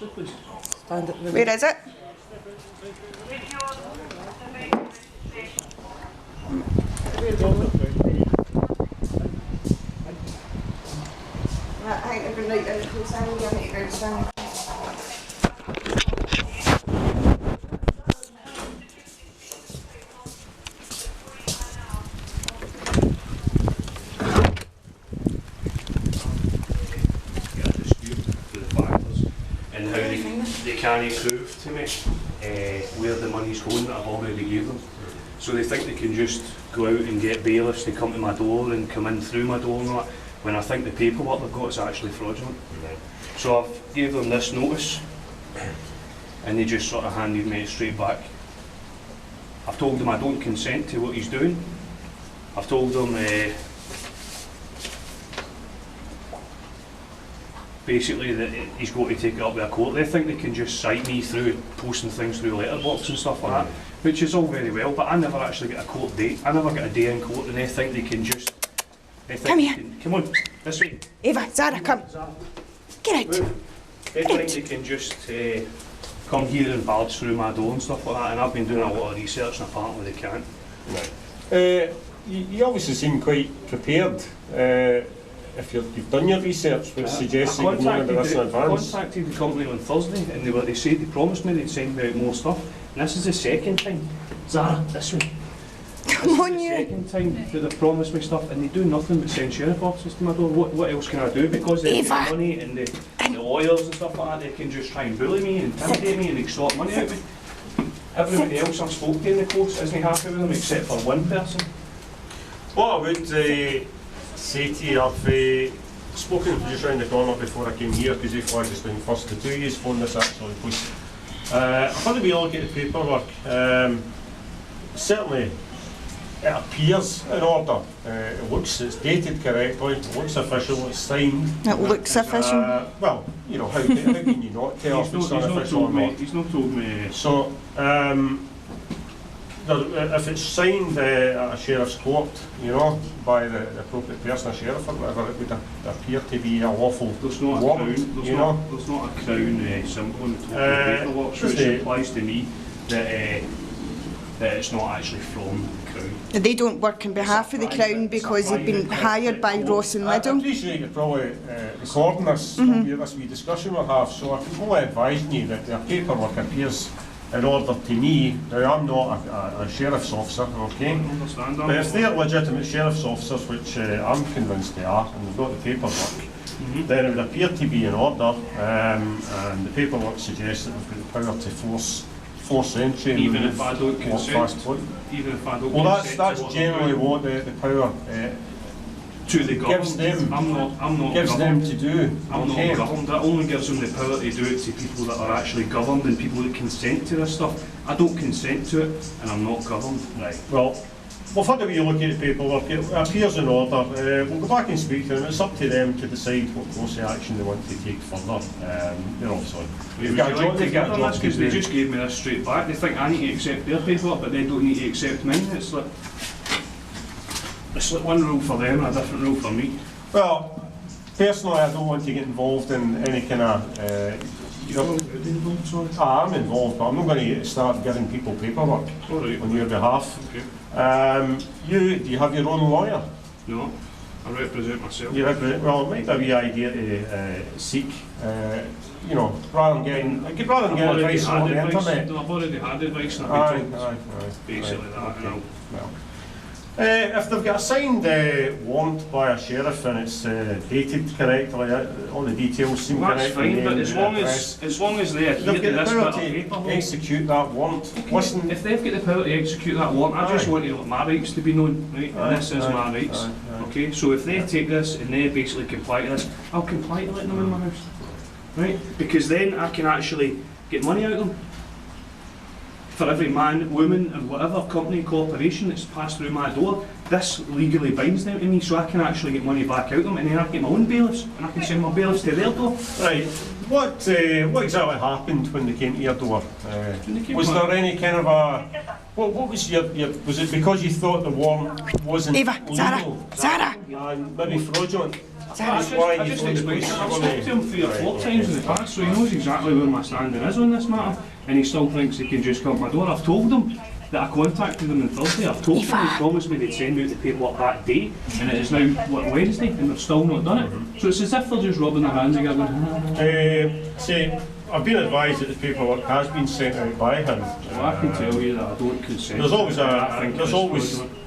Stand at the Where is it? I think they've been right in the close angle, I need to go stand. And how they can't prove to me where the money's going that I've already gave them. So they think they can just go out and get bailiffs to come to my door and come in through my door and all that, when I think the paperwork they've got is actually fraudulent. So I've gave them this notice and they just sort of handed me it straight back. I've told them I don't consent to what he's doing. I've told them basically that he's got to take it up with a court. They think they can just cite me through posting things through letterbox and stuff like that, which is all very well, but I never actually get a court date. I never get a day in court, and they think they can just... Come here. Come on, this way. Eva, Zara, come. Get out. They think they can just come here and barge through my door and stuff like that, and I've been doing a lot of research and apparently they can't. Right. You obviously seem quite prepared. If you've done your research, which suggests that you've known about this in advance. I contacted the company on Thursday and they said they promised me they'd send me out more stuff. And this is the second time. Zara, this way. Come on, you. This is the second time that they've promised me stuff and they do nothing but send sheriff officers to my door. What else can I do? Because they've got money and the lawyers and stuff like that, they can just try and bully me and intimidate me and extort money out of me. Everybody else I've spoken to in the course isn't happy with them except for one person. What I would say to you, I've spoken to just round the corner before I came here because he flagged us down first. The two of you phoned this actually, please. I've had a wee look at the paperwork. Certainly it appears in order. It's dated correctly, it looks official, it's signed. It looks official. Well, you know, how can you not tell if it's unofficial or not? He's not told me. So, if it's signed at a sheriff's court, you know, by the appropriate person, a sheriff or whatever, it would appear to be a lawful warrant, you know. There's not a crown symbol on the top of the paperwork, which implies to me that it's not actually from the Crown. They don't work on behalf of the Crown because they've been hired by Ross and I Liddell. appreciate you're probably recording this, this wee discussion we'll have, so I can only advise you that the paperwork appears in order to me. Now, I'm not a sheriff's officer, okay? But if they're legitimate sheriff's officers, which I'm convinced they are, and they've got the paperwork, then it would appear to be in order, and the paperwork suggests that they've got the power to force entry. Even if I don't consent. Even if I don't consent. Well, that's generally what the power to the government. Gives them. I'm not gives governed. them to do. I'm not governed. That only gives them the power to do it to people that are actually governed and people that consent to this stuff. I don't consent to it, and I'm not governed. Right. Well, we've had a wee look at the paperwork. It appears in order. We'll go back and speak to them. It's up to them to decide what course of action they want to take further. They're also. They've got a job to give them this because they just gave me this straight back. They think I need to accept their paperwork, but they don't need to accept mine. It's like one rule for them and a different rule for me. Well, personally, I don't want to get involved in any kind of. You know, I'm involved, but I'm not going to start giving people paperwork on your behalf. Okay. Do you have your own lawyer? No, I represent myself. You represent, well, it might be a wee idea to seek, you know, rather than getting advice on the internet. No, I've already had advice and I've been told basically that. Okay. Well, if they've got a signed warrant by a sheriff and it's dated correctly, all the details seem correct. That's fine, but as long as they adhere to this bit of paper, execute that warrant. Okay. Listen, if they've got the power to execute that warrant, I just want my rights to be known, right? And this is my rights. Okay, so if they take this and they basically comply to this, I'll comply to letting them in my house, right? Because then I can actually get money out of them. For every man, woman, and whatever company, corporation that's passed through my door, this legally binds them to me, so I can actually get money back out of them, and then I can get my own bailiffs, and I can send my bailiffs to their door. Right. What exactly happened when they came to your door? Was there any kind of a... What was your... Was it because you thought the warrant wasn't Eva, legal? Zara! And maybe fraudulent? That's why I you just phoned the explained. police. I've spoken to him 3 or 4 times in the past, so he knows exactly where my standing is on this matter, and he still thinks he can just come to my door. I've told him that I contacted him on Thursday. I've told him he promised me they'd send me out the paperwork that day, and it is now Wednesday, and they've still not done it. So it's as if they're just rubbing their hands together. See, I've been advised that the paperwork has been sent out by him. Well, I can tell you that I don't consent. There's always I think there's it's always, fraudulent.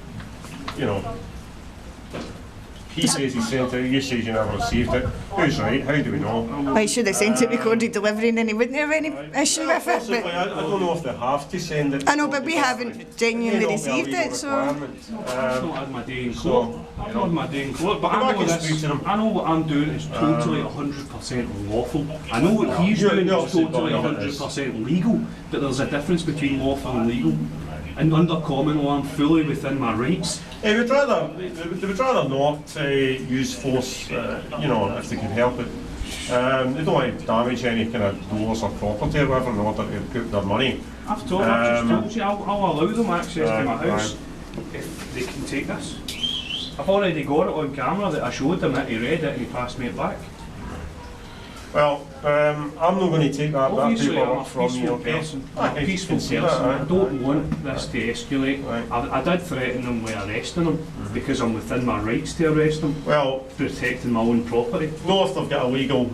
you know, he says he sent it, you say you never received it. Who's right? How do we know? Well, he should have sent it recorded delivery and then he wouldn't have any issue with it. Possibly, But I don't know if they have to send it. I know, but we haven't genuinely received it, so. I've not had my day in so, court. I've not had my day in court, but Come I back know and speak this. to them. I know what I'm doing is totally 100% lawful. I know what he's You're doing is obviously totally buying it as- 100% legal, but there's a difference between lawful and legal. And under common law, I'm fully within my rights. They would rather not use force, you know, if they can help it. They don't want to damage any kind of doors or property or whatever in order to recoup their money. I've just told you, I'll allow them access to my house if they can take this. I've already got it on camera that I showed him it, he read it and he passed me it back. Well, I'm not going to take that Obviously, I'm a paperwork from you, peaceful okay? person. I'm a peaceful see person. that, I don't want this to escalate. Right. I did threaten them with arresting them because I'm within my rights to arrest them, Well, protecting my own property. know if they've got a legal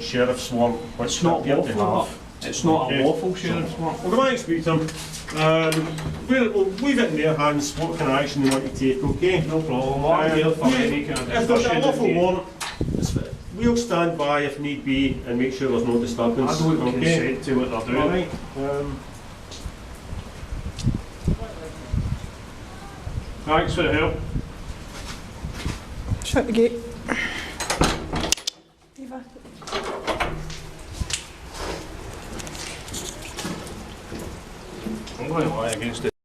sheriff's warrant, which It's not they appear to lawful. have. It's not Okay. a lawful sheriff's warrant. We'll go back and speak to them. We'll leave it in their hands what kind of action they want to take, okay? No problem. I'm here for any kind of If there's a discussion. lawful that they- warrant, we'll stand by if need be and make sure there's no I disturbance. don't okay? consent to what they're doing. Alright. Thanks for the help. Shut the gate. Eva. I'm going to lie against it.